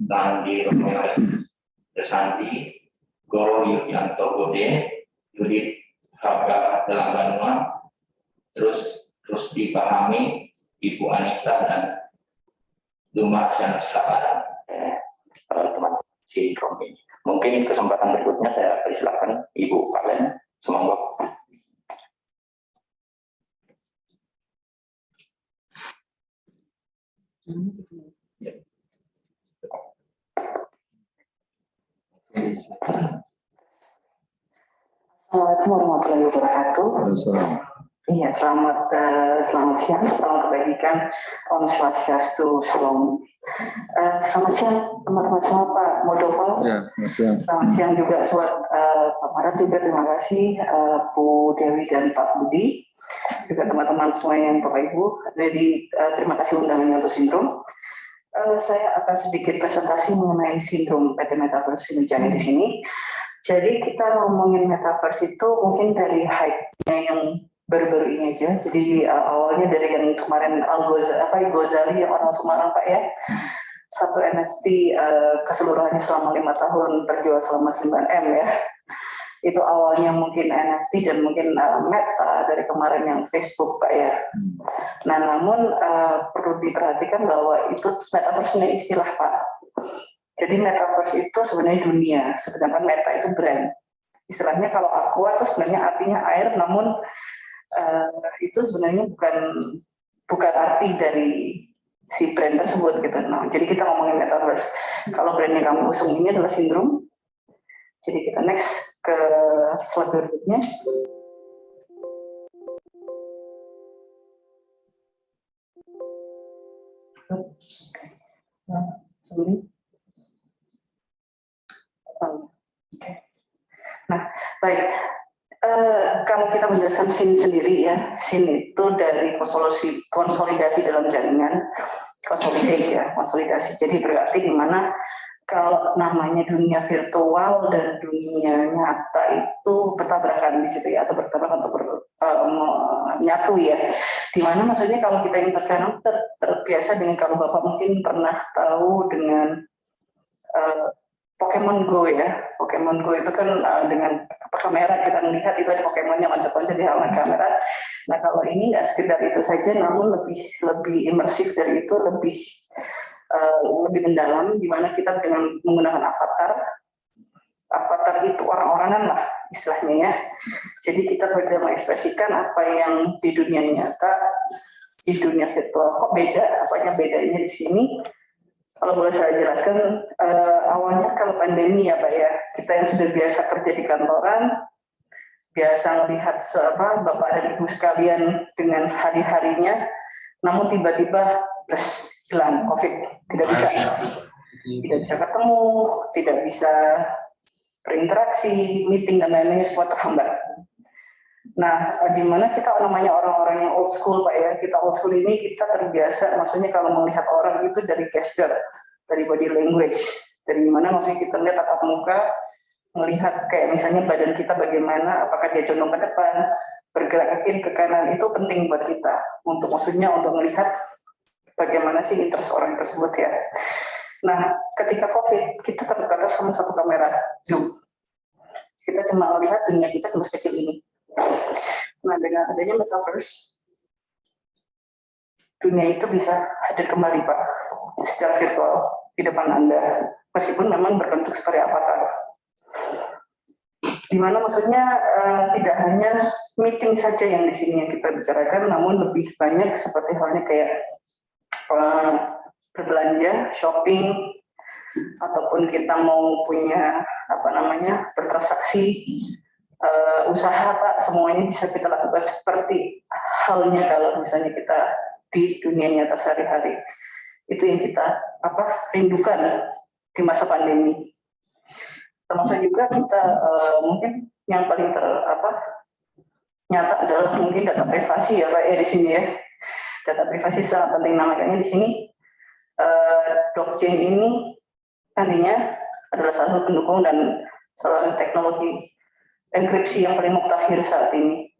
Bandi Rosemary Desanti, Goro Yudianto Bode, Yudit Harga Dalam Banua, terus dipahami Ibu Anita dan Duma Sianustara, teman-teman sindrom ini. Mungkin kesempatan berikutnya saya persilakan Ibu Palen, semoga. Assalamualaikum warahmatullahi wabarakatuh. Iya, selamat siang, selamat kebajikan, Om Swastiastu, Shalom. Selamat siang teman-teman semua, Pak Muldoko. Ya, siang. Selamat siang juga buat Pak Marat juga, terima kasih Bu Dewi dan Pak Budi, juga teman-teman semua yang Bapak Ibu. Jadi terima kasih undangannya untuk sindrom. Saya akan sedikit presentasi mengenai sindrom PT Metaverse Sriwijaya di sini. Jadi kita ngomongin Metaverse itu mungkin dari hype-nya yang baru-baru ini aja. Jadi awalnya dari yang kemarin Al-Ghazali yang orang Semarang Pak ya. Satu NFT keseluruhannya selama 5 tahun terjual selama 9M ya. Itu awalnya mungkin NFT dan mungkin Meta dari kemarin yang Facebook Pak ya. Nah namun perlu diperhatikan bahwa itu Metaverse ini istilah Pak. Jadi Metaverse itu sebenarnya dunia, sedangkan Meta itu brand. Istilahnya kalau aqua itu sebenarnya artinya air, namun itu sebenarnya bukan arti dari si brand tersebut gitu. Nah, jadi kita ngomongin Metaverse. Kalau brand yang kamu usung ini adalah sindrom. Jadi kita next ke slide berikutnya. Nah, baik. Kalau kita menjelaskan SIN sendiri ya, SIN itu dari konsolidasi dalam jaringan, konsolidasi. Jadi berarti gimana kalau namanya dunia virtual dan dunia nyata itu bertabrakan di situ ya, atau bertabrakan atau menyatu ya. Dimana maksudnya kalau kita yang terbiasa dengan, kalau Bapak mungkin pernah tahu dengan Pokemon Go ya. Pokemon Go itu kan dengan kamera kita melihat itu ada Pokemonnya loncat-loncat di halaman kamera. Nah kalau ini nggak sekedar itu saja, namun lebih imersif dari itu, lebih mendalam, di mana kita dengan menggunakan avatar itu orang-orangan lah istilahnya ya. Jadi kita benar mengekspresikan apa yang di dunia nyata, di dunia virtual. Kok beda? Apanya bedanya di sini? Kalau boleh saya jelaskan, awalnya kalau pandemi ya Pak ya, kita yang sudah biasa kerja di kantoran, biasa melihat Bapak dan Ibu sekalian dengan hari-harinya, namun tiba-tiba hilang COVID, tidak bisa ketemu, tidak bisa berinteraksi, meeting dan lain-lainnya semua terhambat. Nah, di mana kita namanya orang-orang yang old school Pak ya, kita old school ini kita terbiasa, maksudnya kalau melihat orang itu dari gesture, dari body language, dari mana maksudnya kita lihat tatap muka, melihat kayak misalnya badan kita bagaimana, apakah dia condong ke depan, bergerak ke kiri ke kanan, itu penting buat kita, untuk maksudnya untuk melihat bagaimana sih interest orang tersebut ya. Nah, ketika COVID, kita terbatas sama satu kamera Zoom. Kita cuma melihat dunia kita cuma sekecil ini. Nah, dengan adanya Metaverse, dunia itu bisa hadir kembali Pak, secara virtual di depan Anda, meskipun memang berbentuk seperti avatar. Dimana maksudnya tidak hanya meeting saja yang di sini yang kita bicarakan, namun lebih banyak seperti halnya kayak berbelanja, shopping, ataupun kita mau punya bertransaksi, usaha Pak, semuanya bisa kita lakukan seperti halnya kalau misalnya kita di dunia nyata sehari-hari. Itu yang kita rindukan di masa pandemi. Termasuk juga kita mungkin yang paling nyata adalah mungkin data privasi ya Pak ya di sini ya. Data privasi sangat penting, namanya di sini blockchain ini nantinya adalah salah satu pendukung dan salah satu teknologi enkripsi yang paling mutakhir saat ini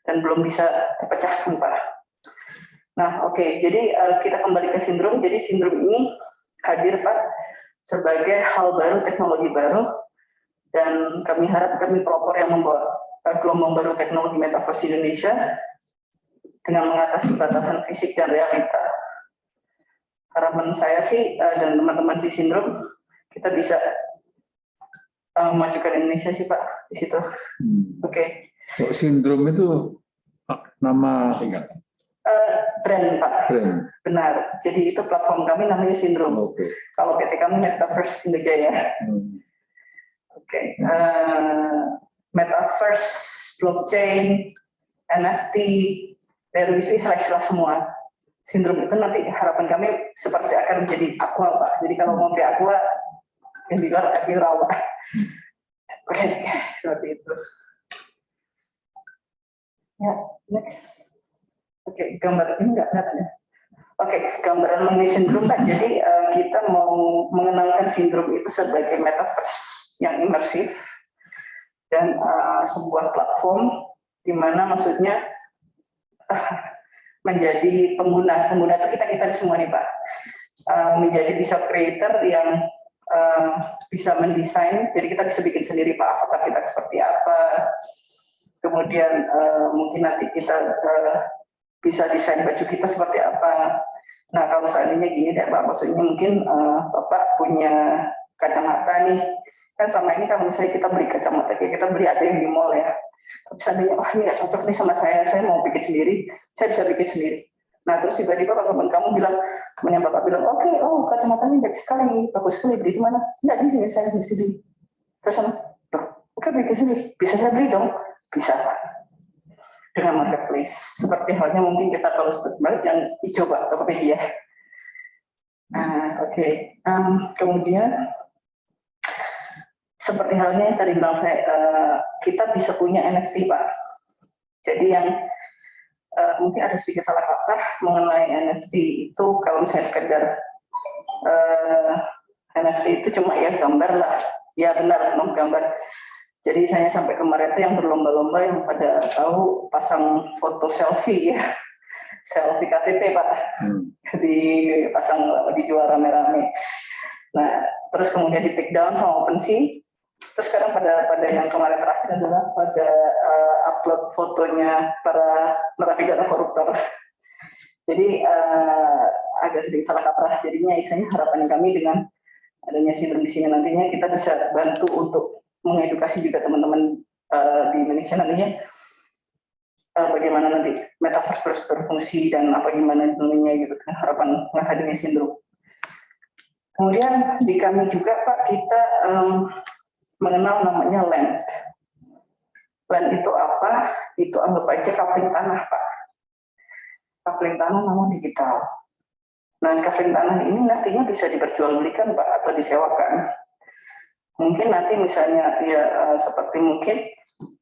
dan belum bisa terpecahkan Pak. Nah oke, jadi kita kembali ke sindrom. Jadi sindrom ini hadir Pak sebagai hal baru, teknologi baru, dan kami harap kami pelopor yang membawa gelombang baru teknologi metaverse di Indonesia dengan mengatasi batasan fisik dan realita. Harapan saya sih dan teman-teman di Sindrom, kita bisa memajukan Indonesia sih Pak di situ. Oke. Sindrom itu nama singkat. Brand Pak. Brand. Benar. Jadi itu platform kami namanya Sindrom. Oke. Kalau PT kami Metaverse Indojaya. Oke. Metaverse, blockchain, NFT, dari istilah-istilah semua. Sindrom itu nanti harapan kami seperti akan menjadi Aqua Pak. Jadi kalau mau ke Aqua, yang di luar Rawa. Oke, seperti itu. Ya, next. Oke, gambar ini nggak kelihatan ya? Oke, gambaran mengenai Sindrom Pak. Jadi kita mau mengenalkan Sindrom itu sebagai metaverse yang imersif dan sebuah platform di mana maksudnya menjadi pengguna itu kita semua nih Pak, menjadi bisa creator yang bisa mendesain. Jadi kita bisa bikin sendiri Pak avatar kita seperti apa. Kemudian mungkin nanti kita bisa desain baju kita seperti apa. Nah kalau seandainya gini deh Pak, maksudnya mungkin Bapak punya kacamata nih, kan selama ini kalau misalnya kita beli kacamata kayak kita beli ada yang di mall ya, tapi seandainya wah ini nggak cocok nih sama saya mau bikin sendiri, saya bisa bikin sendiri. Nah terus tiba-tiba kalau teman kamu bilang, temannya Bapak bilang, oke, oh kacamatanya bagus sekali, beli di mana? Nggak, di sini saya di sini. Terus sama, oke bikin sendiri, bisa saya beli dong? Bisa Pak. Dengan marketplace, seperti halnya mungkin kita kalau seperti yang dicoba Tokopedia. Oke. Kemudian seperti halnya yang tadi bilang saya, kita bisa punya NFT Pak. Jadi yang mungkin ada sedikit salah kata mengenai NFT itu, kalau misalnya sekedar NFT itu cuma ya gambar lah, ya benar gambar. Jadi saya sampai kemarin itu yang berlomba-lomba yang pada tahu pasang foto selfie ya, selfie KTP Pak, dipasang dijual rame-rame. Nah terus kemudian di take down sama OpenSea. Terus sekarang pada yang kemarin terakhir adalah pada upload fotonya para narapidana koruptor. Jadi agak sedikit salah kaprah. Jadinya istilahnya harapan kami dengan adanya Sindrom di sini nantinya kita bisa bantu untuk mengedukasi juga teman-teman di Indonesia nantinya bagaimana nanti metaverse berfungsi dan apa gimana dunia gitu kan, harapan menghadapi Sindrom. Kemudian di kami juga Pak kita mengenal namanya land. Land itu apa? Itu anggap aja coupling tanah Pak. Coupling tanah namun digital. Nah coupling tanah ini nantinya bisa diperjualbelikan Pak atau disewakan. Mungkin nanti misalnya ya seperti mungkin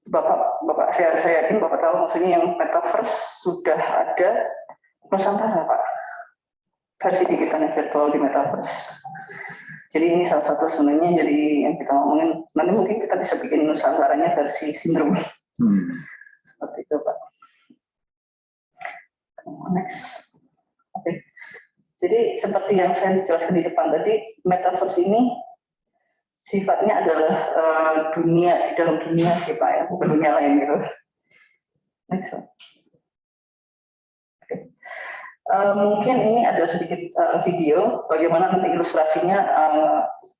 Bapak saya yakin Bapak tahu maksudnya yang metaverse sudah ada Nusantara Pak, versi digitalnya virtual di metaverse. Jadi ini salah satu sebenarnya jadi yang kita ngomongin, nanti mungkin kita bisa bikin Nusantaranya versi Sindrom. Seperti itu Pak. Next. Oke. Jadi seperti yang saya jelaskan di depan tadi, metaverse ini sifatnya adalah dunia, di dalam dunia sih Pak ya, bukan dunia lain gitu. Next one. Okay. Mungkin ini ada sedikit video bagaimana nanti ilustrasinya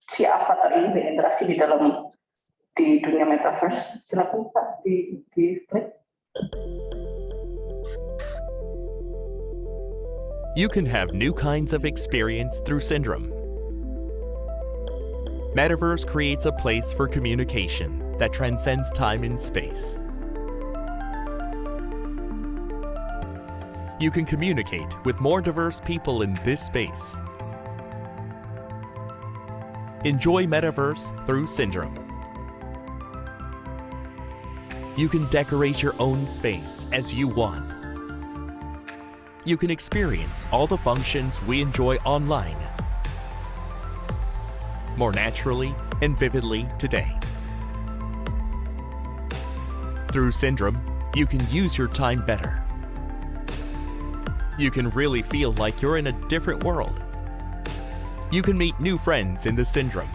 si avatar ini berinteraksi di dunia metaverse. Silakan Pak di play. You can have new kinds of experience through Sindrom. Metaverse creates a place for communication that transcends time and space. You can communicate with more diverse people in this space. Enjoy Metaverse through Sindrom. You can decorate your own space as you want. You can experience all the functions we enjoy online more naturally and vividly today. Through Sindrom, you can use your time better. You can really feel like you're in a different world. You can meet new friends in the Syndrome.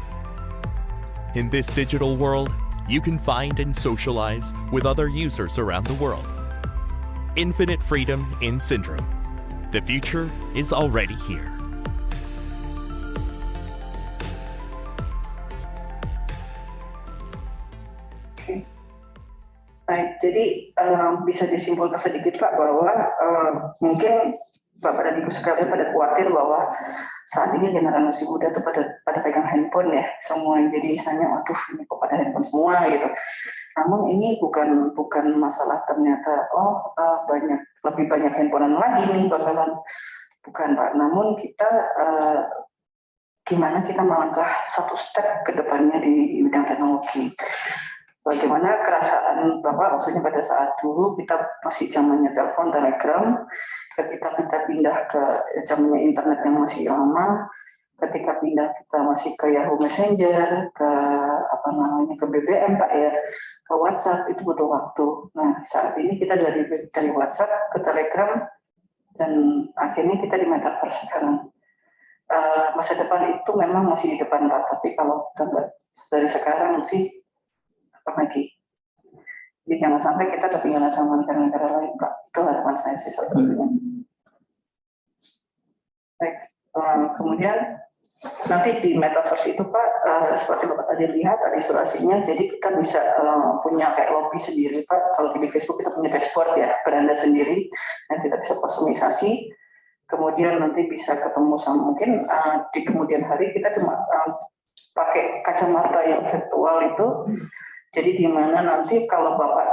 In this digital world, you can find and socialize with other users around the world. Infinite freedom in Syndrome. The future is already here. Baik, jadi bisa disimpulkan sedikit Pak bahwa mungkin Bapak dan Ibu sekalian pada khawatir bahwa saat ini generasi muda itu pada pegang handphone ya semua, jadi misalnya waduh ini kok pada handphone semua gitu. Namun ini bukan masalah ternyata lebih banyak handphonean lagi nih bakalan, bukan Pak. Namun kita gimana kita melangkah satu step ke depannya di bidang teknologi. Bagaimana kerasaan Bapak, maksudnya pada saat dulu kita masih zamannya telepon, telegram, ketika kita pindah ke zamannya internet yang masih lama, ketika pindah kita masih ke Yahoo Messenger, ke ke BBM Pak ya, ke WhatsApp, itu butuh waktu. Nah saat ini kita dari WhatsApp ke Telegram, dan akhirnya kita di Metaverse sekarang. Masa depan itu memang masih di depan Pak, tapi kalau kita dari sekarang sih lagi. Jadi jangan sampai kita ketinggalan sama negara-negara lain, Pak. Itu harapan saya sih satu-satunya. Baik, kemudian nanti di Metaverse itu Pak, seperti Bapak tadi lihat ada ilustrasinya, jadi kita bisa punya kayak lobby sendiri Pak. Kalau di Facebook kita punya dashboard ya, beranda sendiri, dan kita bisa kustomisasi. Kemudian nanti bisa ketemu sama mungkin di kemudian hari kita cuma pakai kacamata yang virtual itu. Jadi di mana nanti kalau Bapak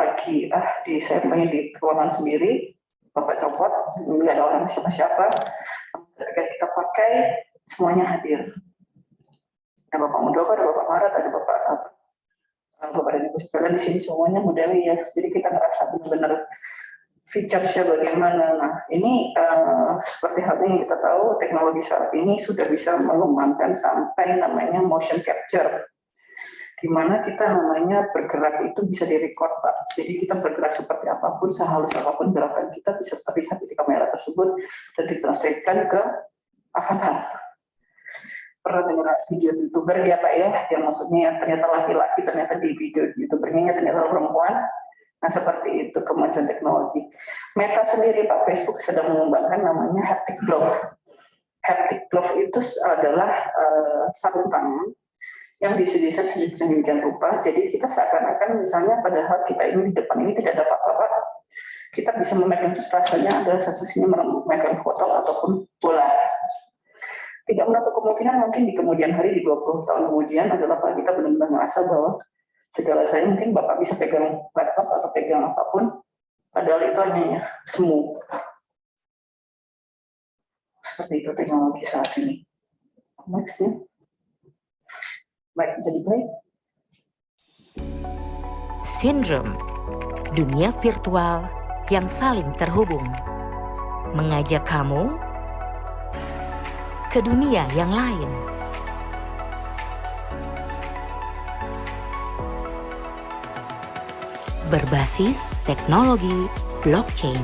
lagi di ruangan sendiri, Bapak copot, nggak ada orang siapa-siapa, ketika kita pakai semuanya hadir. Ada Bapak Muldoko, ada Bapak Maret, ada Bapak dan Ibu sekalian di sini semuanya modelnya ya. Jadi kita ngerasa benar-benar feature-nya bagaimana. Nah ini seperti halnya yang kita tahu teknologi saat ini sudah bisa mengembangkan sampai namanya motion capture, di mana kita namanya bergerak itu bisa direcord Pak. Jadi kita bergerak seperti apapun, sehalus apapun gerakan kita bisa terlihat di kamera tersebut dan ditranslatekan ke avatar. Pernah dengar video YouTuber ya Pak ya, yang maksudnya ternyata laki-laki, ternyata di video YouTubernya ternyata perempuan. Nah seperti itu kemajuan teknologi. Meta sendiri Pak, Facebook sedang mengembangkan namanya haptic glove. Haptic glove itu adalah sarung tangan yang didesain sedemikian rupa, jadi kita seakan-akan misalnya padahal kita ini di depan ini tidak ada apa-apa, kita bisa memegang rasanya ada sensasinya memegang botol ataupun bola. Tidak menutup kemungkinan mungkin di kemudian hari, di 20 tahun kemudian adalah Pak kita benar-benar merasa bahwa segala saya mungkin Bapak bisa pegang laptop atau pegang apapun, padahal itu hanya semu. Seperti itu teknologi saat ini. Next ya. Baik, bisa di-play. Syndrome, dunia virtual yang saling terhubung, mengajak kamu ke dunia yang lain. Berbasis teknologi blockchain.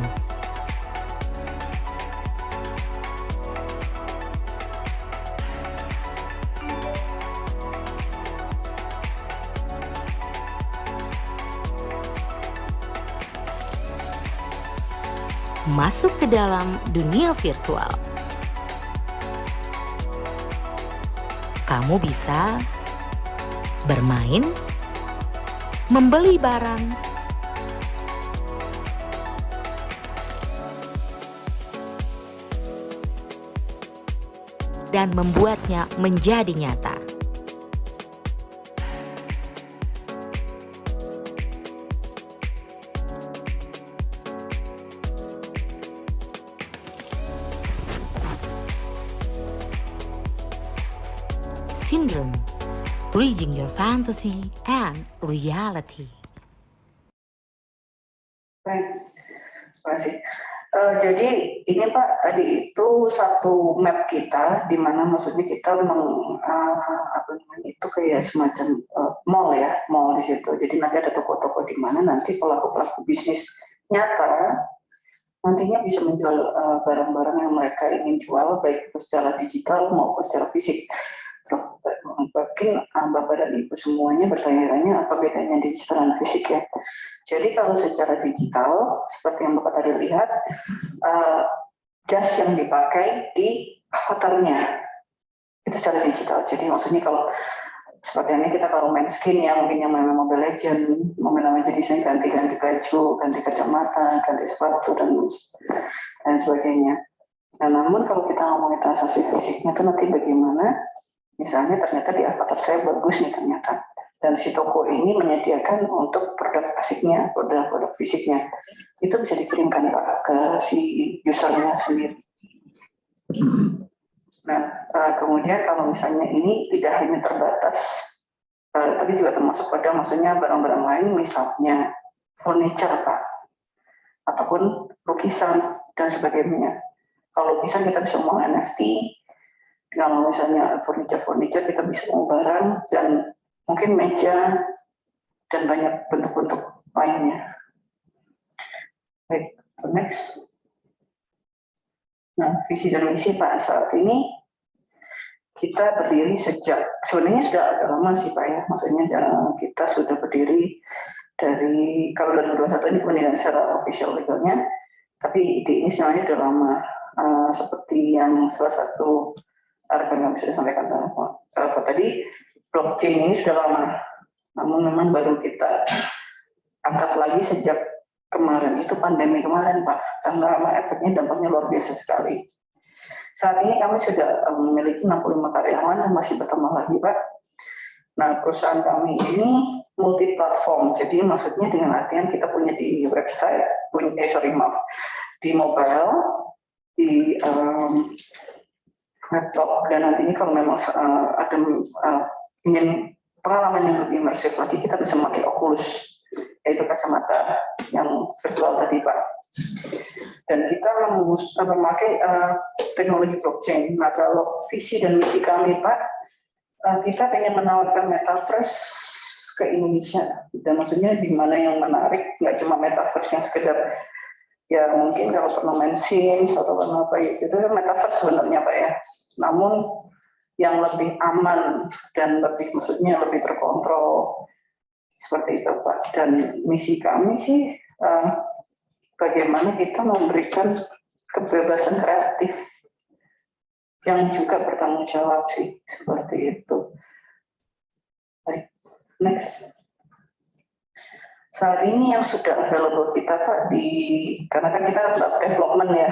Masuk ke dalam dunia virtual. Kamu bisa bermain, membeli barang, dan membuatnya menjadi nyata. Syndrome, bridging your fantasy and reality. Baik, terima kasih. Jadi ini Pak, tadi itu satu map kita, di mana maksudnya kita itu kayak semacam mall ya, mall di situ. Jadi nanti ada toko-toko di mana nanti pelaku-pelaku bisnis nyata nantinya bisa menjual barang-barang yang mereka ingin jual, baik itu secara digital maupun secara fisik. Mungkin Bapak dan Ibu semuanya bertanya-tanya apa bedanya digital dan fisik ya. Jadi kalau secara digital, seperti yang Bapak tadi lihat, jas yang dipakai di avatarnya, itu secara digital. Jadi maksudnya kalau seperti ini kita kalau main skin ya, mungkin yang main Mobile Legends, mau main jadi saya ganti-ganti baju, ganti kacamata, ganti sepatu dan sebagainya. Nah, namun kalau kita ngomongin transaksi fisiknya itu nanti bagaimana? Misalnya ternyata di avatar saya bagus nih ternyata, dan si toko ini menyediakan untuk produk fisiknya, produk fisiknya, itu bisa dikirimkan Pak ke si usernya sendiri. Nah, kemudian kalau misalnya ini tidak hanya terbatas, tapi juga termasuk pada maksudnya barang-barang lain, misalnya furniture Pak, ataupun lukisan dan sebagainya. Kalau lukisan kita bisa mau NFT, kalau misalnya furniture kita bisa mau barang dan mungkin meja dan banyak bentuk-bentuk lainnya. Baik, next. Nah, visi dan misi Pak saat ini kita berdiri sejak, sebenarnya sudah agak lama sih Pak ya, maksudnya kita sudah berdiri dari, kalau 2021 ini pendirian secara official legalnya, tapi ide ini sebenarnya sudah lama, seperti yang salah satu rekan yang sudah sampaikan tadi, blockchain ini sudah lama, namun memang baru kita angkat lagi sejak kemarin, itu pandemi kemarin Pak, karena efeknya dampaknya luar biasa sekali. Saat ini kami sudah memiliki 65 karyawan dan masih bertambah lagi Pak. Nah, perusahaan kami ini multi platform, jadi maksudnya dengan artian kita punya di website, di mobile, di laptop, dan nantinya kalau memang ada ingin pengalaman yang lebih imersif lagi, kita bisa memakai Oculus, yaitu kacamata yang virtual tadi Pak. Dan kita memakai teknologi blockchain. Nah, kalau visi dan misi kami Pak, kita ingin menawarkan metaverse ke Indonesia. Dan maksudnya di mana yang menarik, nggak cuma metaverse yang sekedar ya mungkin kalau pernah main Sims atau apa itu metaverse sebenarnya Pak ya. Namun yang lebih aman dan lebih maksudnya lebih terkontrol seperti itu Pak. Dan misi kami sih bagaimana kita memberikan kebebasan kreatif yang juga bertanggung jawab sih, seperti itu. Baik, next. Saat ini yang sudah available kita Pak karena kan kita development ya,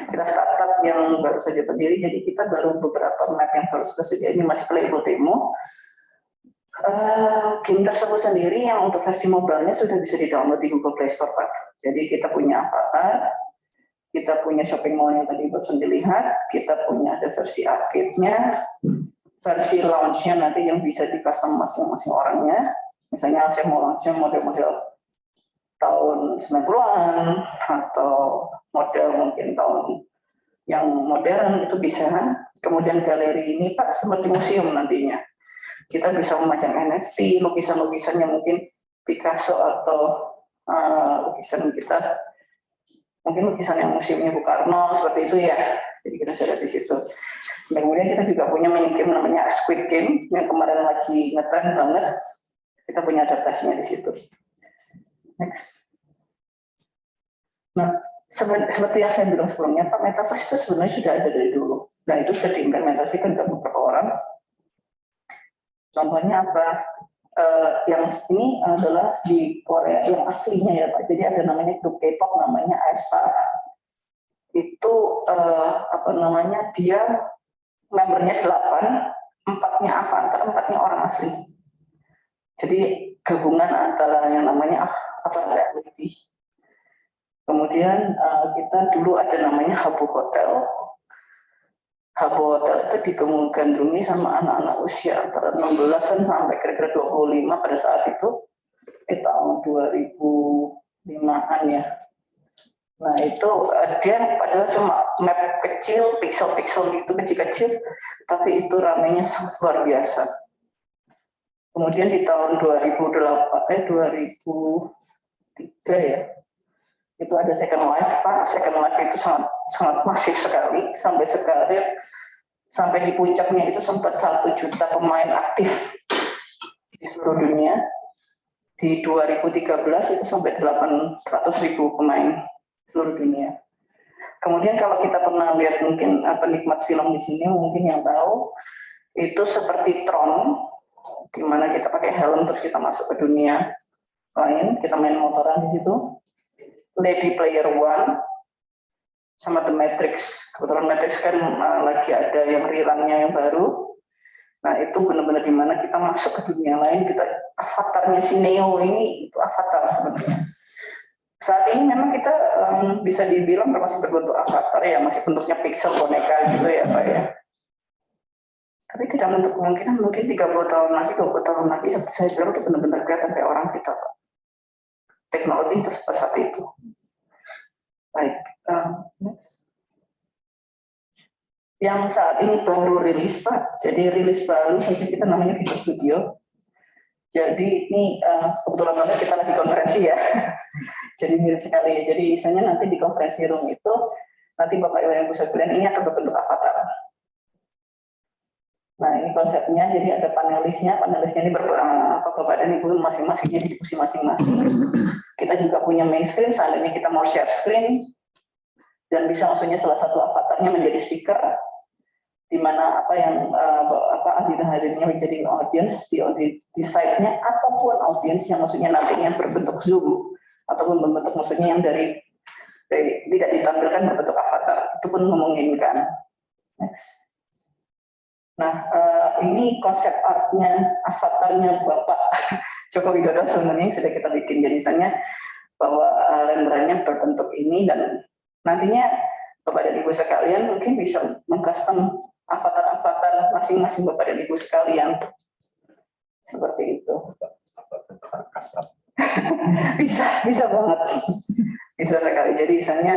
kita startup yang baru saja berdiri, jadi kita baru beberapa map yang baru tersedia, ini masih playable demo. Game tersebut sendiri yang untuk versi mobile-nya sudah bisa di-download di Google Play Store Pak. Jadi kita punya avatar, kita punya shopping mall yang tadi baru dilihat, kita punya ada versi arcade-nya, versi launch-nya nanti yang bisa di-custom masing-masing orangnya. Misalnya saya mau launch-nya model-model tahun 90-an, atau model mungkin tahun yang modern, itu bisa. Kemudian galeri ini Pak seperti museum nantinya. Kita bisa memajang NFT, lukisan-lukisannya mungkin Picasso atau lukisan kita, mungkin lukisan yang museumnya Bung Karno, seperti itu ya. Jadi kita sudah di situ. Dan kemudian kita juga punya mini game namanya Squid Game, yang kemarin lagi ngetren banget. Kita punya adaptasinya di situ. Next. Nah, seperti yang saya bilang sebelumnya, Pak, metaverse itu sebenarnya sudah ada dari dulu. Dan itu sudah diimplementasikan ke beberapa orang. Contohnya apa? Yang ini adalah di Korea yang aslinya ya Pak. Jadi ada namanya grup K-pop namanya aespa. Itu dia membernya 8, 4-nya avatar, 4-nya orang asli. Jadi gabungan antara yang namanya reality. Kemudian kita dulu ada namanya Habbo Hotel. Habbo Hotel itu digandrungi sama anak-anak usia antara 16-an sampai kira-kira 25 pada saat itu, tahun 2005-an ya. Nah itu dia padahal cuma map kecil, pixel-pixel gitu kecil-kecil, tapi itu ramainya sangat luar biasa. Kemudian di tahun 2003 ya, itu ada Second Life, Pak. Second Life itu sangat masif sekali, sampai di puncaknya itu sempat 1 juta pemain aktif di seluruh dunia. Di 2013 itu sampai 800.000 pemain seluruh dunia. Kemudian kalau kita pernah lihat mungkin penikmat film di sini mungkin yang tahu itu seperti Tron, di mana kita pakai helm terus kita masuk ke dunia lain, kita main motoran di situ. Ready Player One sama The Matrix. Kebetulan Matrix kan lagi ada yang rerunnya yang baru. Nah itu benar-benar di mana kita masuk ke dunia lain, kita avatarnya si Neo ini itu avatar sebenarnya. Saat ini memang kita bisa dibilang masih berbentuk avatar ya, masih bentuknya pixel boneka gitu ya Pak ya. Tapi tidak menutup kemungkinan mungkin 30 tahun lagi, 20 tahun lagi seperti saya bilang itu benar-benar kelihatan kayak orang kita Pak. Teknologi itu saat itu. Baik, next. Yang saat ini baru rilis Pak, jadi rilis baru saja kita namanya Visual Studio. Jadi ini kebetulan banget kita lagi konferensi ya, jadi mirip sekali. Jadi misalnya nanti di konferensi room itu, nanti Bapak Ibu yang bisa kalian ini akan berbentuk avatar. Nah ini konsepnya, jadi ada panelisnya ini Bapak dan Ibu masing-masingnya di diskusi masing-masing. Kita juga punya main screen, seandainya kita mau share screen, dan bisa maksudnya salah satu avatarnya menjadi speaker, di mana apa yang hadirnya menjadi audience di site-nya, ataupun audience yang maksudnya nantinya berbentuk Zoom, ataupun berbentuk maksudnya yang dari tidak ditampilkan berbentuk avatar, itu pun memungkinkan. Next. Nah, ini konsep artnya, avatarnya Bapak Joko Widodo sebenarnya sudah kita bikin. Jadi misalnya bahwa renderannya berbentuk ini, dan nantinya Bapak dan Ibu sekalian mungkin bisa mengcustom avatar-avatar masing-masing Bapak dan Ibu sekalian. Seperti itu. bisa banget. Bisa sekali. Jadi misalnya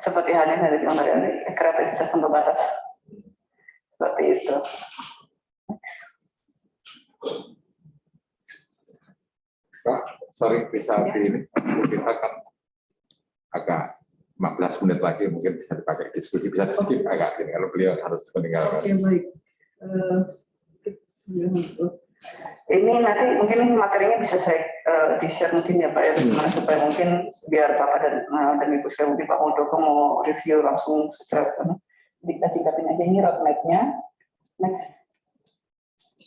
seperti halnya saya bilang tadi, kreativitas tanpa batas. Seperti itu. Pak, sorry bisa ini. Kita kan agak 15 menit lagi mungkin bisa dipakai diskusi, bisa di skip agak ini kalau beliau harus meninggalkan. Oke, baik. Ini nanti mungkin materinya bisa saya di-share mungkin ya Pak ya, supaya mungkin biar Bapak dan Ibu saya mungkin Pak Muldoko mau review langsung secara kita singkatin aja ini roadmap-nya. Next.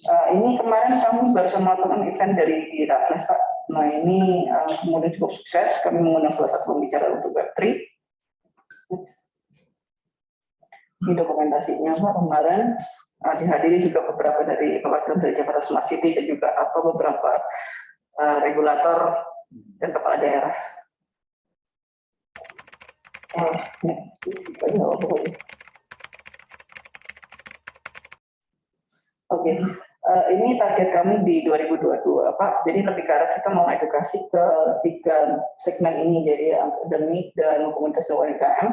Ini kemarin kami baru melakukan event dari Raffles Pak. Nah ini kemudian cukup sukses, kami mengundang salah satu pembicara untuk Web3. Ini dokumentasinya Pak kemarin, dihadiri juga beberapa dari perwakilan dari Jakarta Smart City dan juga beberapa regulator dan kepala daerah. Oke. Ini target kami di 2022 Pak, jadi lebih ke arah kita mau edukasi ke 3 segmen ini, jadi akademik dan komunitas UMKM.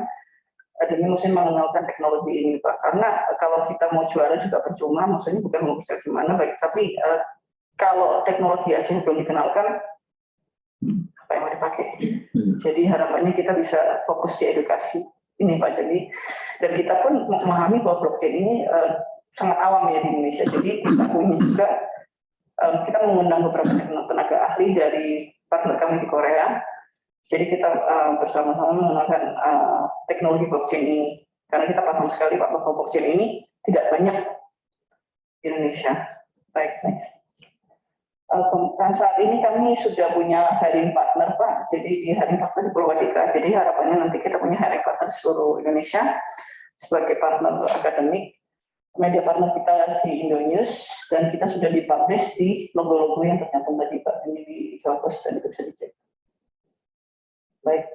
Demi maksudnya mengenalkan teknologi ini Pak, karena kalau kita mau juara juga percuma, maksudnya bukan mau bisa gimana, baik, tapi kalau teknologi aja belum dikenalkan, apa yang mau dipakai? Jadi harapannya kita bisa fokus di edukasi ini Pak, jadi dan kita pun memahami bahwa blockchain ini sangat awam ya di Indonesia. Jadi kita punya juga, kita mengundang beberapa tenaga ahli dari partner kami di Korea. Jadi kita bersama-sama mengenalkan teknologi blockchain ini. Karena kita paham sekali Pak bahwa blockchain ini tidak banyak di Indonesia. Baik, next. Saat ini kami sudah punya hiring partner Pak. Jadi di hiring partner di Purwadika. Jadi harapannya nanti kita punya hiring partner di seluruh Indonesia sebagai partner akademik. Media partner kita di Indonews, dan kita sudah dipublish di logo-logo yang tercantum tadi Pak, ini di Jawabos dan itu bisa dicek. Baik.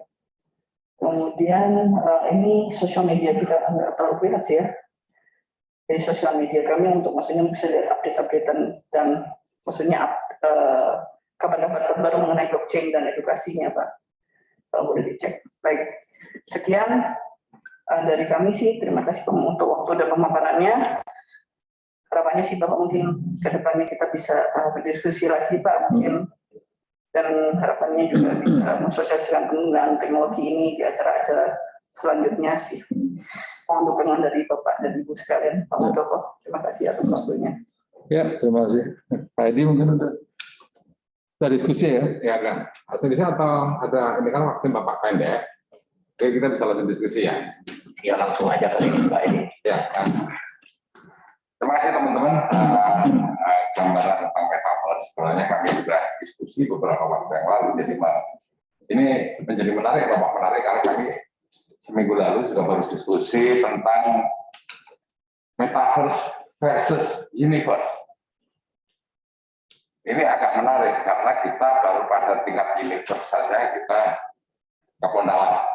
Kemudian ini sosial media kita nggak terlalu kelihatan sih ya. Jadi sosial media kami untuk maksudnya bisa lihat update-updatean dan maksudnya kabar-kabar terbaru mengenai blockchain dan edukasinya Pak. Kalau boleh dicek. Baik. Sekian. Dari kami sih, terima kasih untuk waktu dan pemaparannya. Harapannya sih Bapak mungkin ke depannya kita bisa berdiskusi lagi Pak, mungkin dan harapannya juga bisa mensosialisasikan penggunaan teknologi ini di acara-acara selanjutnya sih. Mohon dukungan dari Bapak dan Ibu sekalian. Pak Muldoko, terima kasih atas waktunya. Ya, terima kasih. Pak Edi mungkin udah diskusi ya? Ya kan. Diskusi atau ada ini kan waktu Bapak pendek. Oke, kita bisa langsung diskusi ya. Ya langsung aja kali ini Pak Edi. Ya. Terima kasih teman-teman. Gambaran tentang metaverse. Sebenarnya kami sudah diskusi beberapa waktu yang lalu. Jadi ini menjadi menarik, Bapak menarik karena kami seminggu lalu juga baru diskusi tentang metaverse versus universe. Ini agak menarik karena kita baru pada tingkat universe saja kita kepondalan.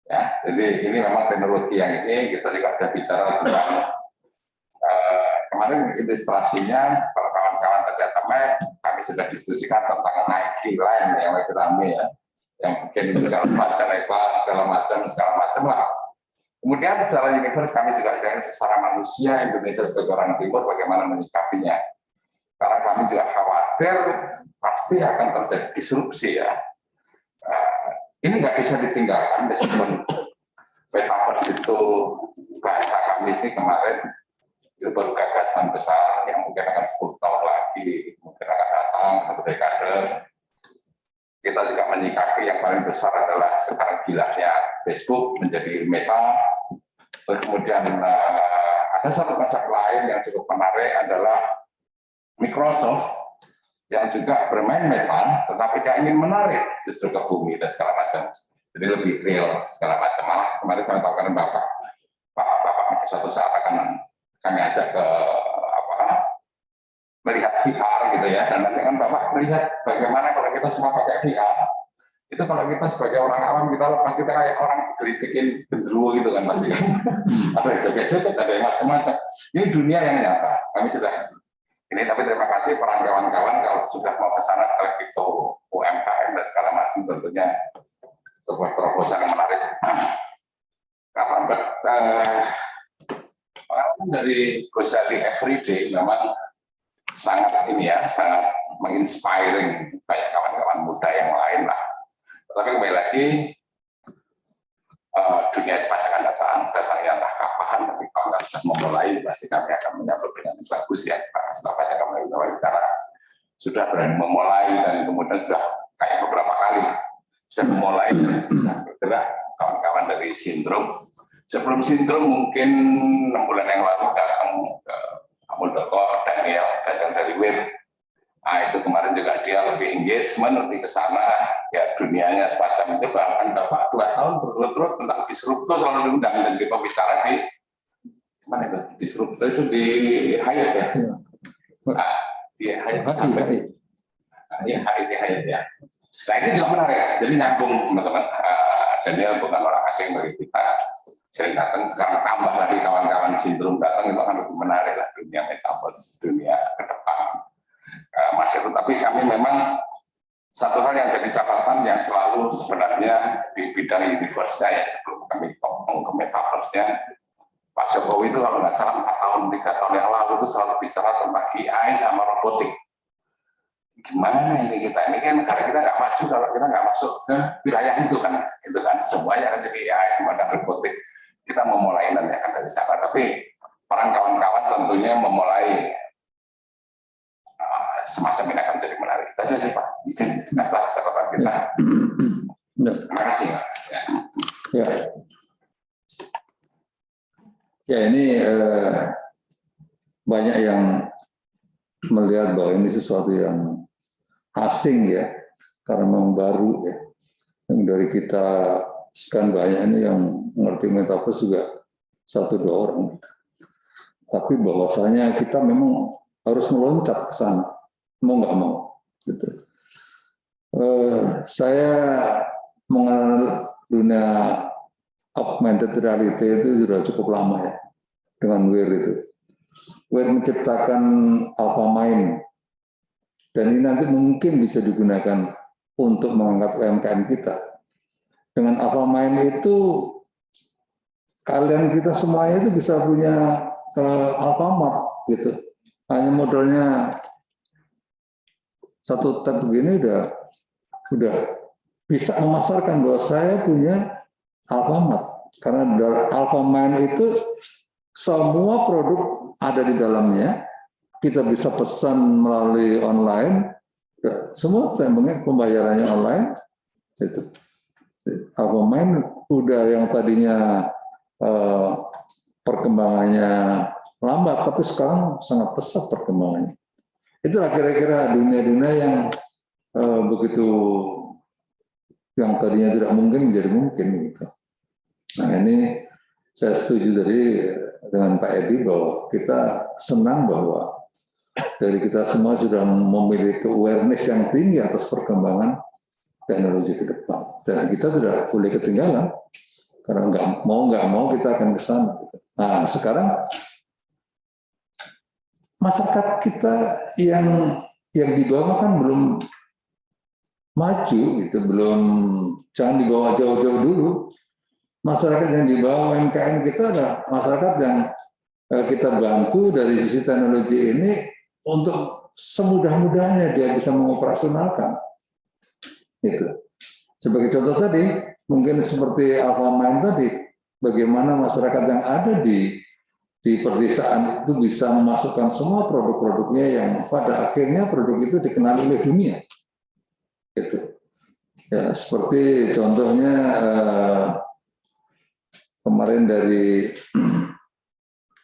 Ya, jadi ini memang teknologi yang ini kita juga sudah bicara tentang kemarin ilustrasinya kalau kawan-kawan ternyata kami sudah diskusikan tentang Nike Line yang lagi rame ya, yang mungkin segala macam lah. Kemudian secara universe kami juga secara manusia Indonesia sebagai orang timur bagaimana menyikapinya. Karena kami juga khawatir pasti akan terjadi disrupsi ya. Ini nggak bisa ditinggalkan meskipun metaverse itu bahasa kami sih kemarin itu baru gagasan besar yang mungkin akan 10 tahun lagi mungkin akan datang satu dekade. Kita juga menyikapi yang paling besar adalah sekarang gilanya Facebook menjadi Meta. Kemudian ada satu konsep lain yang cukup menarik adalah Microsoft yang juga bermain Meta, tetapi dia ingin menarik justru ke bumi dan segala macam. Jadi lebih real segala macam. Malah kemarin kami tawarkan Bapak masih suatu saat akan kami ajak ke melihat VR gitu ya, dan nanti kan Bapak melihat bagaimana kalau kita semua pakai VR, itu kalau kita sebagai orang awam kita lepas kita kayak orang bikin genderuwo gitu kan pasti kan. Ada yang joget-joget, ada yang macam-macam. Ini dunia yang nyata. Kami sudah ini, tapi terima kasih peran kawan-kawan kalau sudah mau ke sana itu UMKM dan segala macam, tentunya sebuah terobosan yang menarik. Pengalaman dari Gozali Everyday memang sangat ini ya, sangat menginspiring kayak kawan-kawan muda yang lain lah. Tapi kembali lagi dunia itu pasti akan datangnya entah kapan, tapi kalau nggak sudah memulai pasti kami akan menyambut dengan bagus ya. Setelah pasti akan mulai bicara sudah berani memulai dan kemudian sudah kayak beberapa kali sudah memulai dan bergerak kawan-kawan dari Sindrom. Sebelum Sindrom mungkin 6 bulan yang lalu datang ke Muldoko, Daniel dari WIR. Nah, itu kemarin juga dia lebih engagement, lebih ke sana, ya dunianya semacam itu. Bahkan Bapak 2 tahun berturut-turut tentang disruptor selalu diundang dan kita bicara di mana itu? Disruptor itu di Hyatt ya? Nah, di Hyatt sampai. Iya, Hyatt ya. Nah, ini juga menarik. Jadi nyambung teman-teman. Daniel bukan orang asing bagi kita. Sering datang karena tambah lagi kawan-kawan Sindrom datang itu akan lebih menarik lah dunia metaverse, dunia ke depan. Mas itu, tapi kami memang satu hal yang jadi catatan yang selalu sebenarnya di bidang universe-nya ya sebelum kami ngomong ke metaverse-nya, Pak Jokowi itu kalau nggak salah 4 tahun, 3 tahun yang lalu itu selalu bicara tentang AI sama robotik. Gimana ini kita? Ini kan negara kita nggak maju kalau kita nggak masuk ke wilayah itu kan semuanya akan jadi AI sama dan robotik. Kita memulai nanti akan dari sana, tapi para kawan-kawan tentunya memulai semacam ini akan menjadi menarik. Itu saja sih Pak, izin setelah catatan kita. Terima kasih Mas. Ya ini banyak yang melihat bahwa ini sesuatu yang asing ya, karena memang baru ya. Yang dari kita sekian banyak ini yang mengerti metaverse juga 1-2 orang. Tapi bahwasanya kita memang harus meloncat ke sana, mau nggak mau. Gitu. Saya mengenal dunia augmented reality itu sudah cukup lama ya, dengan WIR itu. WIR menciptakan AlphaMind, dan ini nanti mungkin bisa digunakan untuk mengangkat UMKM kita. Dengan AlphaMind itu, kalian kita semuanya itu bisa punya Alfamart gitu. Hanya modalnya satu tab begini udah bisa memasarkan bahwa saya punya Alfamart. Karena dari Alfamart itu semua produk ada di dalamnya. Kita bisa pesan melalui online, semua pembayarannya online. Itu Alfamart udah yang tadinya perkembangannya lambat, tapi sekarang sangat pesat perkembangannya. Itulah kira-kira dunia-dunia yang begitu, yang tadinya tidak mungkin menjadi mungkin. Gitu. Nah ini saya setuju dengan Pak Edi bahwa kita senang bahwa dari kita semua sudah memiliki awareness yang tinggi atas perkembangan teknologi ke depan. Dan kita tidak boleh ketinggalan, karena nggak mau kita akan ke sana. Gitu. Nah sekarang masyarakat kita yang di bawah kan belum maju, gitu, jangan dibawa jauh-jauh dulu. Masyarakat yang di bawah UMKM kita adalah masyarakat yang kita bantu dari sisi teknologi ini untuk semudah-mudahnya dia bisa mengoperasionalkan. Itu. Sebagai contoh tadi, mungkin seperti Alfamart tadi, bagaimana masyarakat yang ada di perdesaan itu bisa memasukkan semua produk-produknya yang pada akhirnya produk itu dikenal oleh dunia. Itu. Ya, seperti contohnya kemarin dari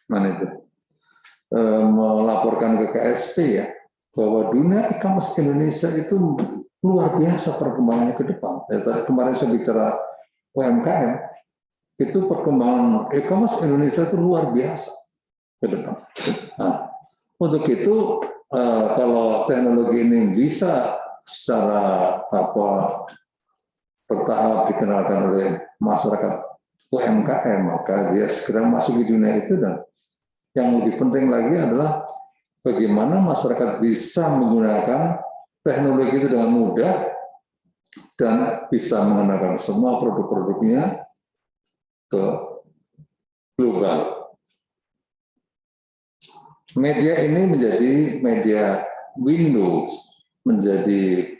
mana itu melaporkan ke KSP ya, bahwa dunia e-commerce Indonesia itu luar biasa perkembangannya ke depan. Ya, kemarin saya bicara UMKM, itu perkembangan e-commerce Indonesia itu luar biasa ke depan. Nah, untuk itu kalau teknologi ini bisa secara bertahap dikenalkan oleh masyarakat UMKM, maka dia segera masuk di dunia itu. Dan yang lebih penting lagi adalah bagaimana masyarakat bisa menggunakan teknologi itu dengan mudah dan bisa mengenalkan semua produk-produknya ke global. Media ini menjadi media window, menjadi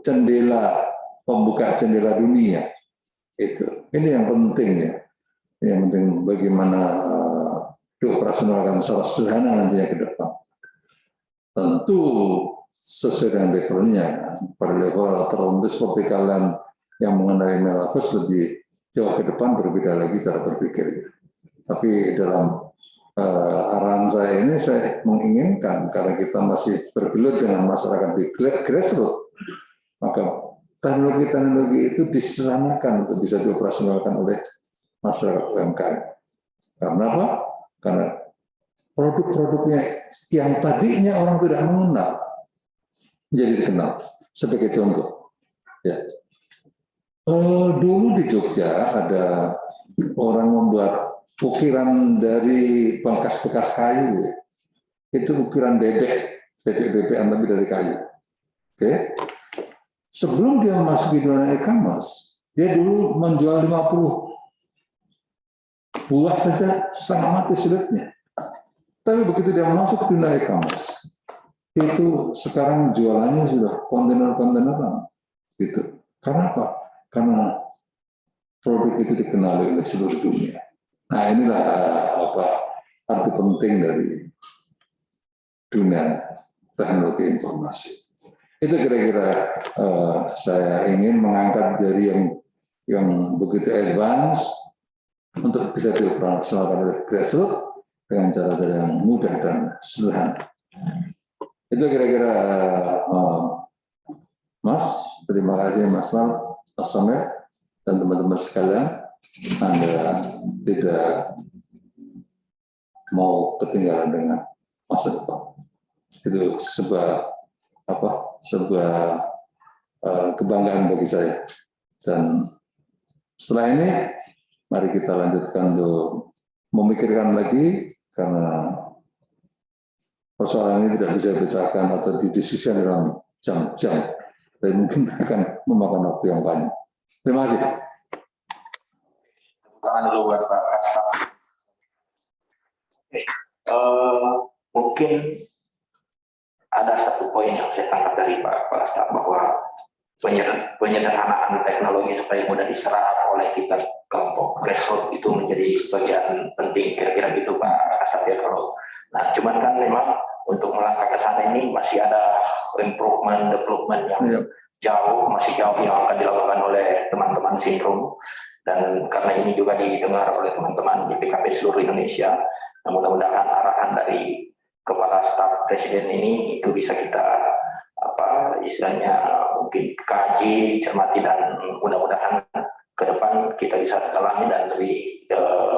jendela, pembuka jendela dunia. Itu. Ini yang penting ya. Yang penting bagaimana dioperasionalkan secara sederhana nantinya ke depan. Tentu sesuai dengan levelnya. Pada level tertentu seperti kalian yang mengenai metaverse lebih jauh ke depan, berbeda lagi cara berpikir. Tapi dalam arahan saya ini saya menginginkan, karena kita masih bergelut dengan masyarakat di grassroots, maka teknologi-teknologi itu disederhanakan untuk bisa dioperasionalkan oleh masyarakat UMKM. Karena apa? Karena produk-produknya yang tadinya orang tidak mengenal menjadi dikenal. Sebagai contoh, ya, dulu di Jogja ada orang membuat ukiran dari bekas kayu, ya. Itu ukiran bebek-bebekan tapi dari kayu. Oke. Sebelum dia masuk di dunia e-commerce, dia dulu menjual 50 buah saja sangat mati sulitnya. Tapi begitu dia masuk ke dunia e-commerce, itu sekarang jualannya sudah kontainer-kontaineran. Gitu. Karena apa? Karena produk itu dikenali oleh seluruh dunia. Nah inilah arti penting dari dunia teknologi informasi. Itu kira-kira saya ingin mengangkat dari yang begitu advance untuk bisa dioperasionalkan oleh grassroots dengan cara-cara yang mudah dan sederhana. Itu kira-kira Mas, terima kasih Mas Mal, Mas Somer, dan teman-teman sekalian. Anda tidak mau ketinggalan dengan masa depan. Itu sebuah kebanggaan bagi saya. Dan setelah ini, mari kita lanjutkan untuk memikirkan lagi, karena persoalan ini tidak bisa dibicarakan atau didiskusikan dalam jam-jam, tapi mungkin akan memakan waktu yang banyak. Terima kasih. Tangan dulu buat Pak Kaspa. Mungkin ada satu poin yang saya tangkap dari Pak Kepala Staf bahwa penyederhanaan teknologi supaya mudah diserap oleh kita kelompok grassroots itu menjadi bagian penting, kira-kira gitu Pak Asaf ya. Kalau nah cuman kan memang untuk melangkah ke sana ini masih ada development yang masih jauh yang akan dilakukan oleh teman-teman Sindrom, dan karena ini juga didengar oleh teman-teman JPKP seluruh Indonesia. Nah, mudah-mudahan arahan dari Kepala Staf Presiden ini itu bisa kita istilahnya mungkin kaji, cermati, dan mudah-mudahan ke depan kita bisa dalami dan lebih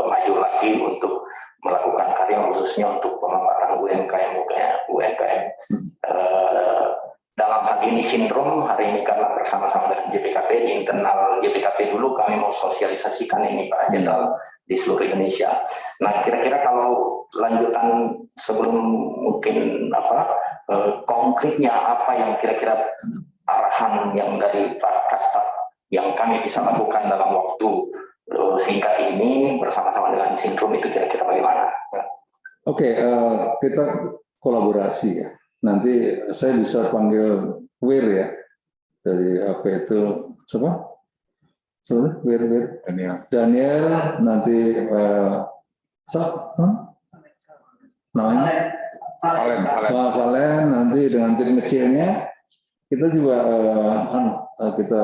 maju lagi untuk melakukan karya khususnya untuk pemanfaatan UMKM. Dalam hal ini Sindrom hari ini karena bersama-sama dengan JPKP di internal JPKP dulu kami mau sosialisasikan ini Pak Jenderal di seluruh Indonesia. Nah kira-kira kalau lanjutan sebelum mungkin konkretnya apa yang kira-kira arahan yang dari Pak Kastaf yang kami bisa lakukan dalam waktu singkat ini bersama-sama dengan Sindrom itu kira-kira bagaimana? Oke, kita kolaborasi ya. Nanti saya bisa panggil Wir ya, dari apa itu siapa? Wir Daniel nanti namanya Valen nanti dengan tim kecilnya kita juga kita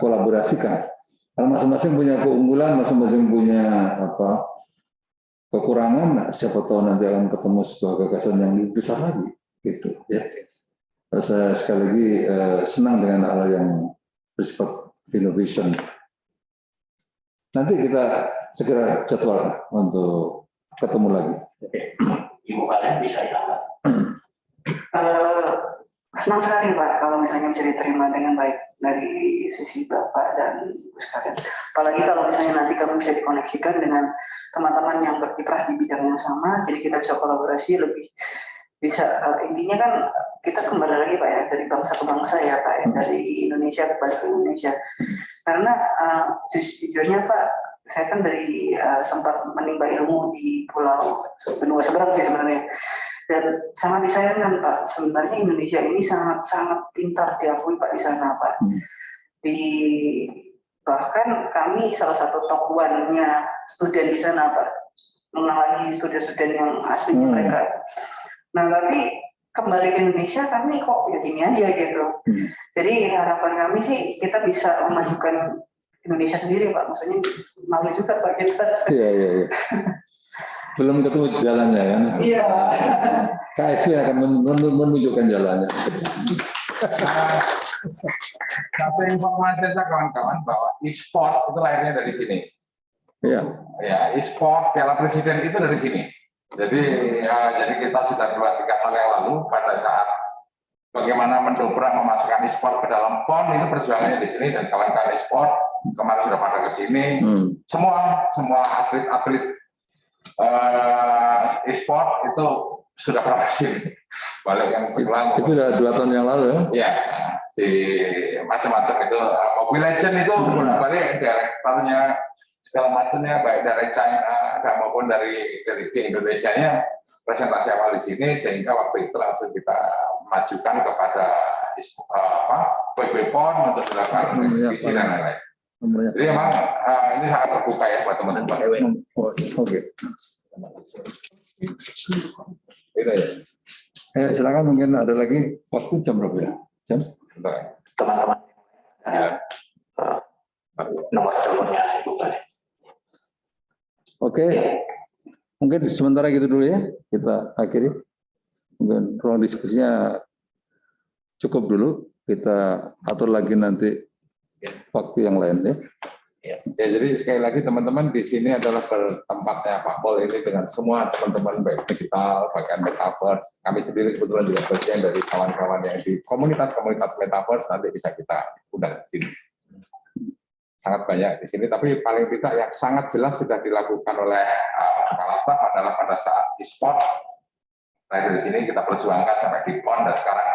kolaborasikan. Karena masing-masing punya keunggulan, masing-masing punya kekurangan. Nah, siapa tahu nanti akan ketemu sebuah gagasan yang lebih besar lagi, gitu ya. Saya sekali lagi senang dengan hal yang bersifat innovation. Nanti kita segera jadwal untuk ketemu lagi. Ibu kalian bisa ya? Senang sekali Pak kalau misalnya bisa diterima dengan baik dari sisi Bapak dan Ibu sekalian. Apalagi kalau misalnya nanti kami bisa dikoneksikan dengan teman-teman yang berkiprah di bidang yang sama, jadi kita bisa kolaborasi lebih bisa. Intinya kan kita kembali lagi Pak ya, dari bangsa ke bangsa ya Pak ya, dari Indonesia kembali ke Indonesia. Karena jujurnya Pak, saya kan dari sempat menimba ilmu di pulau benua seberang sih sebenarnya. Dan sangat disayangkan Pak, sebenarnya Indonesia ini sangat pintar diakui Pak di sana Pak. Bahkan kami salah satu top one-nya studen di sana Pak, mengalahi studen-studen yang asing mereka. Nah tapi kembali ke Indonesia kami kok ya gini aja gitu. Jadi harapan kami sih kita bisa memajukan Indonesia sendiri Pak, maksudnya malu juga Pak kita. Iya. Belum ketemu jalannya kan? Iya. KSP akan menunjukkan jalannya. Satu informasi saja kawan-kawan bahwa e-sport itu lahirnya dari sini. Iya. Ya, e-sport Piala Presiden itu dari sini. Jadi kita sudah 2-3 tahun yang lalu pada saat bagaimana mendobrak memasukkan e-sport ke dalam PON itu perjuangannya di sini, dan kawan-kawan e-sport kemarin sudah pada ke sini. Semua atlet e-sport itu sudah pernah sini. Balik yang berulang. Itu udah 2 tahun yang lalu ya? Ya, di macam-macam itu. Mobile Legend itu balik direkturnya segala macamnya, baik dari China maupun dari Indonesia-nya presentasi awal di sini, sehingga waktu itu langsung kita majukan kepada PB PON untuk dilakukan visi dan lain-lain. Jadi memang ini sangat terbuka ya buat teman-teman. Oke. Itu ya. Silakan, mungkin ada lagi waktu jam berapa ya? Jam? Teman-teman. Nomor teleponnya bukan. Oke. Mungkin sementara gitu dulu ya. Kita akhiri. Mungkin ruang diskusinya cukup dulu. Kita atur lagi nanti waktu yang lain ya. Ya, jadi sekali lagi teman-teman, di sini adalah tempatnya Pak Pol ini dengan semua teman-teman baik digital, bagian metaverse. Kami sendiri kebetulan juga bagian dari kawan-kawan yang di komunitas-komunitas metaverse, nanti bisa kita undang di sini. Sangat banyak di sini, tapi paling tidak yang sangat jelas sudah dilakukan oleh Kepala Staf adalah pada saat e-sport. Nah dari sini kita perjuangkan sampai di PON, dan sekarang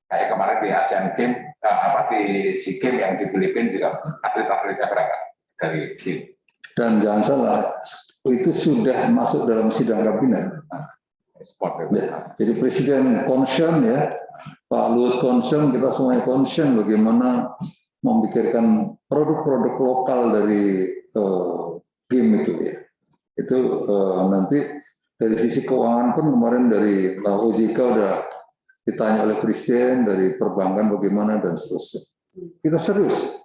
kayak kemarin di Asian Games, di SEA Games yang di Filipina juga atlet-atletnya berangkat dari sini. Dan jangan salah, itu sudah masuk dalam sidang kabinet. Sport itu. Ya, jadi Presiden concern ya, Pak Luhut concern, kita semuanya concern bagaimana memikirkan produk-produk lokal dari game itu ya. Itu nanti dari sisi keuangan pun kemarin dari Pak OJK udah ditanya oleh Presiden, dari perbankan bagaimana dan seterusnya. Kita serius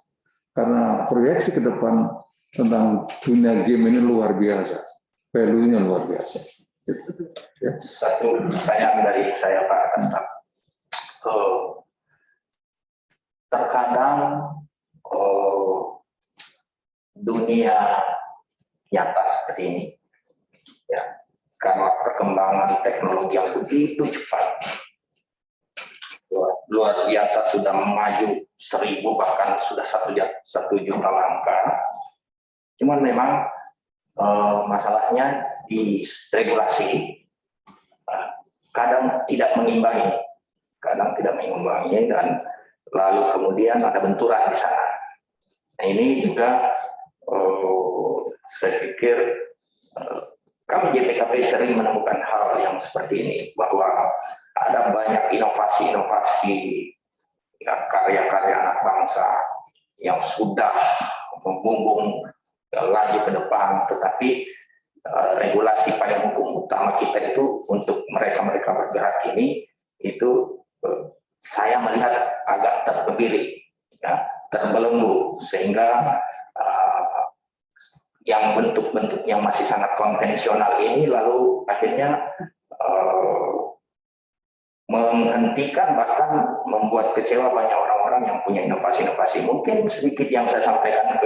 karena proyeksi ke depan tentang dunia game ini luar biasa, value-nya luar biasa. Ya. Satu pertanyaan dari saya Pak Kastam. Terkadang dunia nyata seperti ini, ya, karena perkembangan teknologi yang begitu cepat, luar biasa, sudah maju 1000 bahkan sudah 1 juta langkah. Cuman memang masalahnya di regulasi kadang tidak mengimbangi, dan lalu kemudian ada benturan di sana. Nah, ini juga saya pikir kami JPKP sering menemukan hal yang seperti ini, bahwa ada banyak inovasi-inovasi, ya, karya-karya anak bangsa yang sudah membumbung laju ke depan, tetapi regulasi payung hukum utama kita itu untuk mereka-mereka bergerak ini itu saya melihat agak terkebiri, ya, terbelenggu, sehingga yang bentuk-bentuk yang masih sangat konvensional ini lalu akhirnya menghentikan, bahkan membuat kecewa banyak orang-orang yang punya inovasi-inovasi. Mungkin sedikit yang saya sampaikan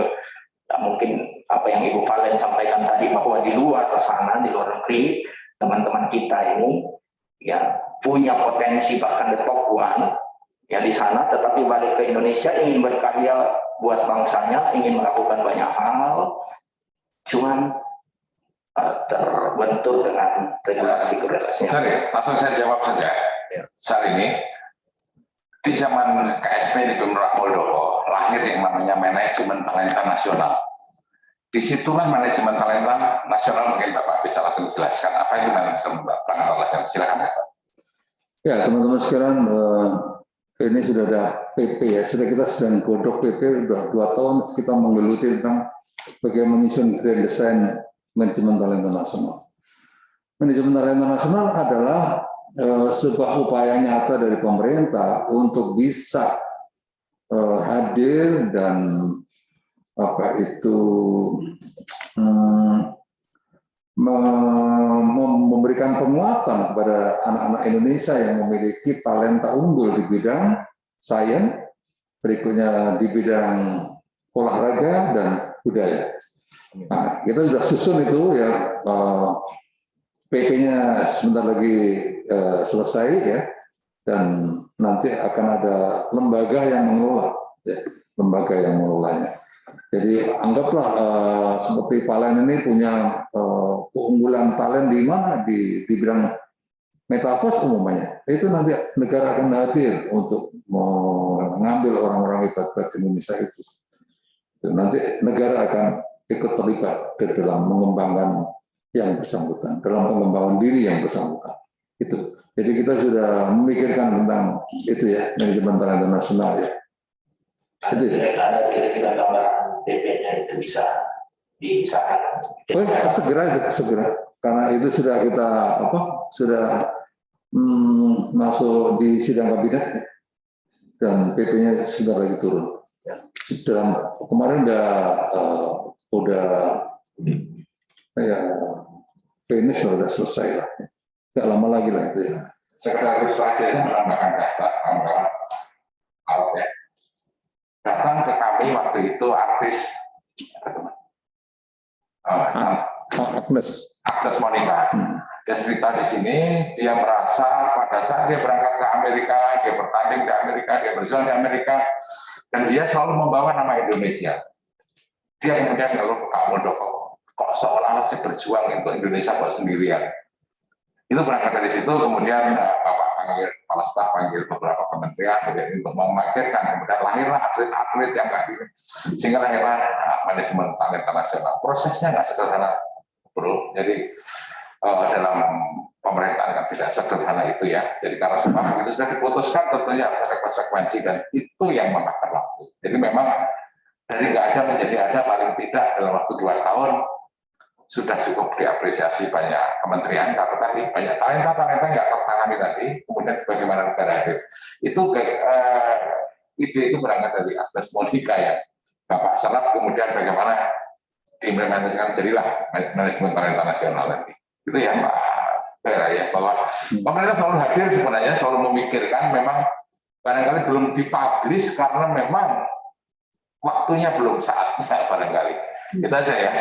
mungkin apa yang Ibu Valen sampaikan tadi, bahwa di luar sana, di luar negeri, teman-teman kita ini ya punya potensi bahkan the top one ya di sana, tetapi balik ke Indonesia ingin berkarya buat bangsanya, ingin melakukan banyak hal, cuman terbentur dengan regulasi. Sorry, langsung saya jawab saja. Ya. Saat ini di zaman KSP di Pemprov Muldoko lahir yang namanya manajemen talenta nasional. Disitulah manajemen talenta nasional, mungkin Bapak bisa langsung jelaskan apa itu manajemen talenta nasional. Silakan Pak. Ya, teman-teman sekalian, ini sudah ada PP ya, kita sedang godok PP, sudah 2 tahun kita menggeluti tentang bagaimana menyusun grand design manajemen talenta nasional. Manajemen talenta nasional adalah sebuah upaya nyata dari pemerintah untuk bisa hadir dan memberikan penguatan kepada anak-anak Indonesia yang memiliki talenta unggul di bidang sains, berikutnya di bidang olahraga dan budaya. Nah, kita sudah susun itu ya, PP-nya sebentar lagi selesai ya, dan nanti akan ada lembaga yang mengelola, ya, lembaga yang mengelolanya. Jadi anggaplah seperti Palen ini punya keunggulan talent di mana di bidang metaverse umumnya, itu nanti negara akan hadir untuk mengambil orang-orang hebat Indonesia itu. Nanti negara akan ikut terlibat di dalam mengembangkan yang bersangkutan, dalam pengembangan diri yang bersangkutan. Itu. Jadi kita sudah memikirkan tentang itu ya, manajemen talenta nasional ya. Itu ya. Ada kira-kira gambaran PP-nya itu bisa disahkan. Segera, karena itu sudah kita masuk di sidang kabinet dan PP-nya sudah lagi turun. Dalam kemarin udah ya finish, sudah selesai lah. Nggak lama lagi lah itu ya. Sekretaris Presiden menambahkan daftar anggaran ya. Datang ke kami waktu itu artis Agnes Monica. Dia cerita di sini, dia merasa pada saat dia berangkat ke Amerika, dia bertanding di Amerika, dia berjuang di Amerika, dan dia selalu membawa nama Indonesia. Dia kemudian lalu ke Pak Muldoko, kok seolah-olah saya berjuang untuk Indonesia kok sendirian. Itu berangkat dari situ, kemudian Bapak panggil kepala staf, panggil beberapa kementerian untuk memikirkan, kemudian lahirlah atlet-atlet yang kayak gini, sehingga lahirlah manajemen talenta nasional. Prosesnya nggak sederhana, bro. Jadi dalam pemerintahan kan tidak sederhana itu ya. Jadi karena semua itu sudah diputuskan, tentunya harus ada konsekuensi dan itu yang memakan waktu. Jadi memang dari nggak ada menjadi ada paling tidak dalam waktu 2 tahun sudah cukup diapresiasi banyak kementerian karena tadi banyak talenta nggak tertangani tadi. Kemudian bagaimana negara hadir itu ide itu berangkat dari Agnes Monika ya. Bapak serap kemudian bagaimana diimplementasikan jadilah manajemen talenta nasional lagi. Itu ya Pak Vera ya, bahwa pemerintah selalu hadir sebenarnya, selalu memikirkan, memang barangkali belum dipublish karena memang waktunya belum saatnya barangkali. Itu aja ya.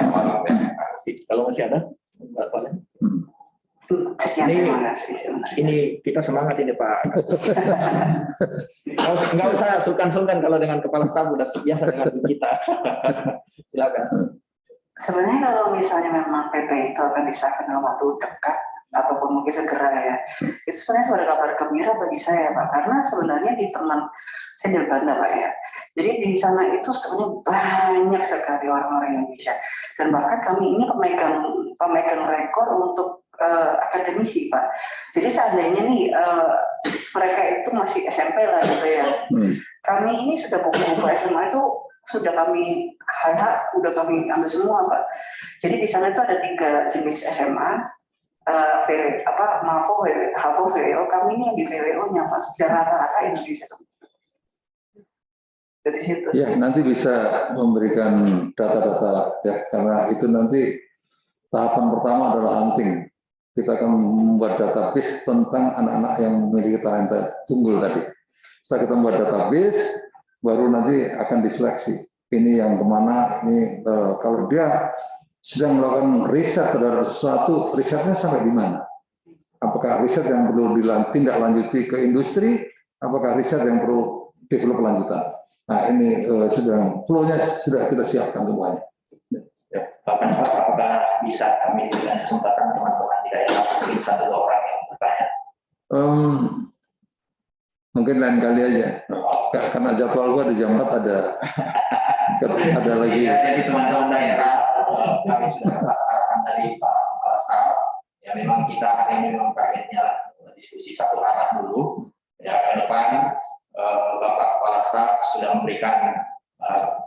Kalau masih ada, Mbak Valen. Sekian, terima kasih. Ini kita semangat ini Pak. Nggak usah sungkan-sungkan kalau dengan kepala staf udah biasa dengan kita. Silakan. Sebenarnya kalau misalnya memang PP itu akan disahkan dalam waktu dekat ataupun mungkin segera ya, itu sebenarnya sudah kabar gembira bagi saya Pak, karena sebenarnya di teman saya di Belanda Pak ya, jadi di sana itu sebenarnya banyak sekali orang-orang Indonesia dan bahkan kami ini pemegang rekor untuk akademisi Pak. Jadi seandainya nih mereka itu masih SMP lah gitu ya, kami ini sudah buku-buku SMA itu sudah kami udah kami ambil semua Pak. Jadi di sana itu ada 3 jenis SMA, MAVO, VWO, kami ini yang di VWO-nya Pak, dan rata-rata Indonesia. Dari situ. Ya, nanti bisa memberikan data-data ya, karena itu nanti tahapan pertama adalah hunting. Kita akan membuat database tentang anak-anak yang memiliki talenta unggul tadi. Setelah kita membuat database, baru nanti akan diseleksi. Ini yang kemana, ini kalau dia sedang melakukan riset terhadap sesuatu, risetnya sampai di mana? Apakah riset yang perlu ditindaklanjuti ke industri? Apakah riset yang perlu develop lanjutan? Nah ini sudah flow-nya sudah kita siapkan semuanya. Ya, Pak, apakah bisa kami berikan kesempatan teman-teman di daerah mungkin 1-2 orang yang bertanya? Mungkin lain kali aja, karena jadwal gua di jam 4 ada lagi. Jadi teman-teman daerah, kami sudah dapat arahan dari Pak Kepala Staf. Ya memang kita hari ini memang targetnya diskusi 1 arah dulu. Ya ke depan Bapak Kepala Staf sudah memberikan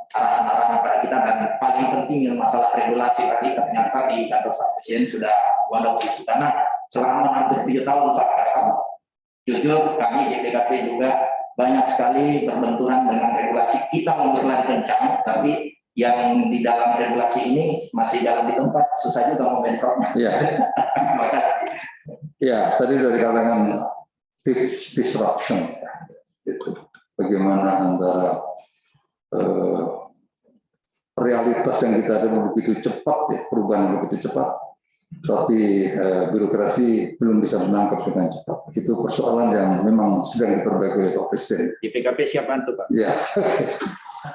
arahan-arahan kepada kita, dan paling penting yang masalah regulasi tadi ternyata di kantor staf presiden sudah one of itu, karena selama hampir 7 tahun Pak Kasam, jujur kami JPKP juga banyak sekali berbenturan dengan regulasi. Kita mau berlari kencang, tapi yang di dalam regulasi ini masih jalan di tempat, susah juga mau bentroknya. Iya. Terima kasih. Ya, tadi sudah dikatakan disruption. Bagaimana antara realitas yang kita ada begitu cepat, ya, perubahan yang begitu cepat, tapi birokrasi belum bisa menangkap dengan cepat. Itu persoalan yang memang sedang diperbaiki oleh Pak Presiden. Di PKP siap bantu Pak. Ya,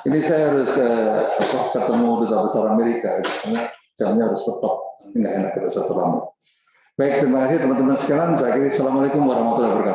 ini saya harus ketemu Duta Besar Amerika, karena jamnya harus tepat, nggak enak kita satu lama. Baik, terima kasih teman-teman sekalian. Saya kira Assalamualaikum warahmatullahi wabarakatuh.